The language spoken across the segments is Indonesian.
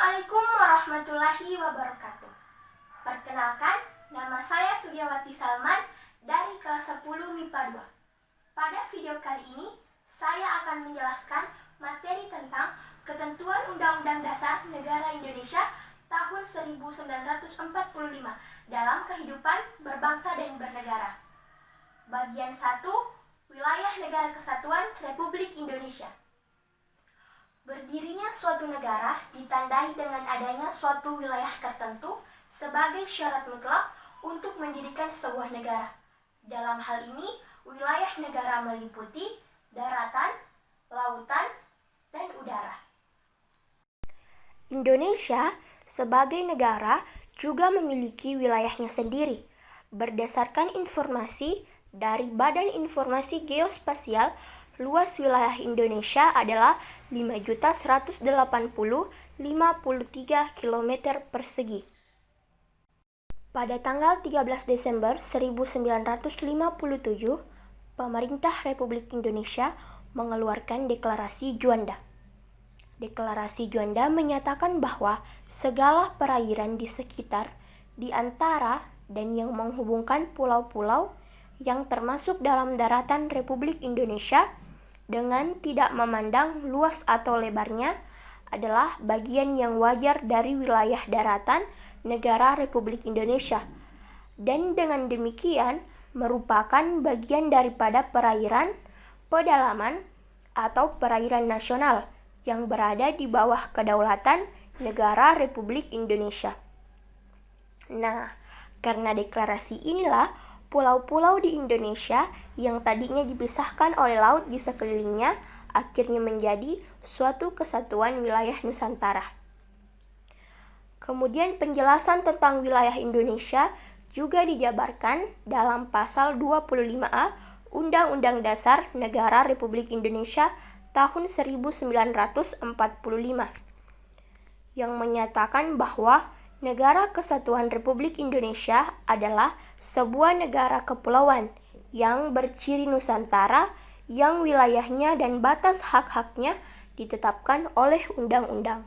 Assalamualaikum warahmatullahi wabarakatuh. Perkenalkan, nama saya Sugiawati Salman dari kelas 10 MIPA 2. Pada video kali ini, saya akan menjelaskan materi tentang Ketentuan Undang-Undang Dasar Negara Indonesia tahun 1945 dalam kehidupan berbangsa dan bernegara. Bagian 1, Wilayah Negara Kesatuan Republik Indonesia. Berdirinya suatu negara ditandai dengan adanya suatu wilayah tertentu sebagai syarat mutlak untuk mendirikan sebuah negara. Dalam hal ini, wilayah negara meliputi daratan, lautan, dan udara. Indonesia sebagai negara juga memiliki wilayahnya sendiri. Berdasarkan informasi dari Badan Informasi Geospasial, luas wilayah Indonesia adalah 5.180.053 km persegi. Pada tanggal 13 Desember 1957, pemerintah Republik Indonesia mengeluarkan Deklarasi Juanda. Deklarasi Juanda menyatakan bahwa segala perairan di sekitar, di antara, dan yang menghubungkan pulau-pulau yang termasuk dalam daratan Republik Indonesia dengan tidak memandang luas atau lebarnya adalah bagian yang wajar dari wilayah daratan negara Republik Indonesia, dan dengan demikian merupakan bagian daripada perairan, pedalaman, atau perairan nasional yang berada di bawah kedaulatan negara Republik Indonesia. Nah, karena deklarasi inilah pulau-pulau di Indonesia yang tadinya dipisahkan oleh laut di sekelilingnya akhirnya menjadi suatu kesatuan wilayah Nusantara. Kemudian penjelasan tentang wilayah Indonesia juga dijabarkan dalam pasal 25A Undang-Undang Dasar Negara Republik Indonesia tahun 1945 yang menyatakan bahwa Negara Kesatuan Republik Indonesia adalah sebuah negara kepulauan yang berciri Nusantara yang wilayahnya dan batas hak-haknya ditetapkan oleh undang-undang.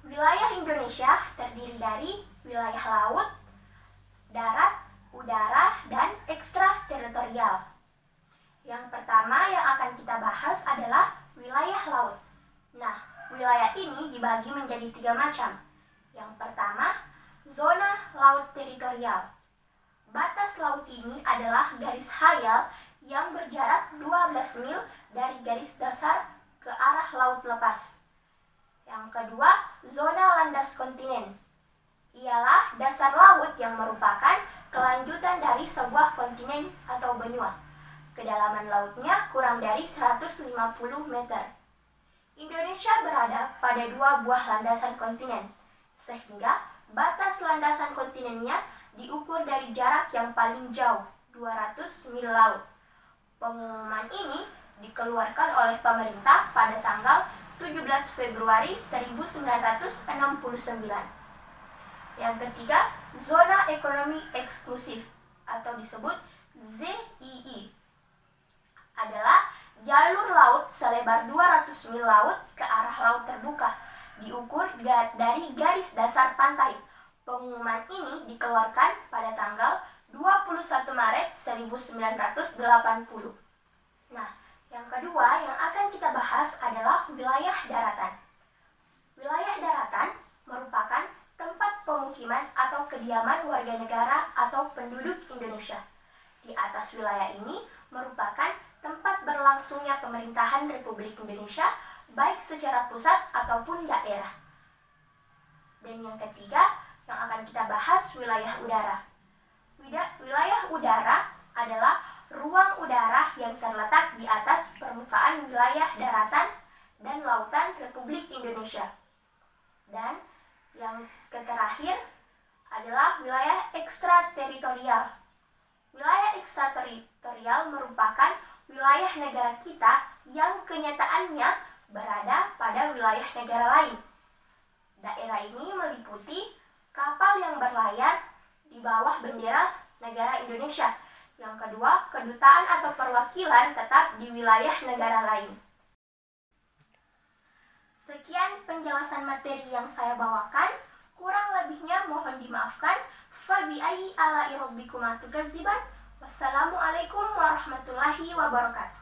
Wilayah Indonesia terdiri dari wilayah laut, darat, udara, dan ekstrateritorial. Yang pertama yang akan kita bahas adalah wilayah laut. Nah, wilayah ini dibagi menjadi 3 macam. Yang pertama, zona laut teritorial. Batas laut ini adalah garis hayal yang berjarak 12 mil dari garis dasar ke arah laut lepas. Yang kedua, zona landas kontinen. Ialah dasar laut yang merupakan kelanjutan dari sebuah kontinen atau benua. Kedalaman lautnya kurang dari 150 meter. Indonesia berada pada 2 buah landasan kontinen, sehingga batas landasan kontinennya diukur dari jarak yang paling jauh, 200 mil laut. Pengumuman ini dikeluarkan oleh pemerintah pada tanggal 17 Februari 1969. Yang ketiga, zona ekonomi eksklusif atau disebut ZEE adalah jalur laut selebar 200 mil laut ke arah laut terbuka, diukur dari garis dasar pantai. Pengumuman ini dikeluarkan pada tanggal 21 Maret 1980. Nah, yang kedua yang akan kita bahas adalah wilayah daratan. Wilayah daratan merupakan tempat pemukiman atau kediaman warga negara atau penduduk Indonesia. Di atas wilayah ini merupakan tempat berlangsungnya pemerintahan Republik Indonesia baik secara pusat ataupun daerah. Dan yang ketiga yang akan kita bahas wilayah udara. Wilayah udara adalah ruang udara yang terletak di atas permukaan wilayah daratan dan lautan Republik Indonesia. Dan yang terakhir adalah wilayah ekstrateritorial. Wilayah ekstrateritorial merupakan wilayah negara kita yang kenyataannya berada pada wilayah negara lain. Daerah ini meliputi kapal yang berlayar di bawah bendera negara Indonesia. Yang kedua, kedutaan atau perwakilan tetap di wilayah negara lain. Sekian penjelasan materi yang saya bawakan. Kurang lebihnya mohon dimaafkan. Fabi'ayyi ala'i rabbikuma tukadziban. Wassalamualaikum warahmatullahi wabarakatuh.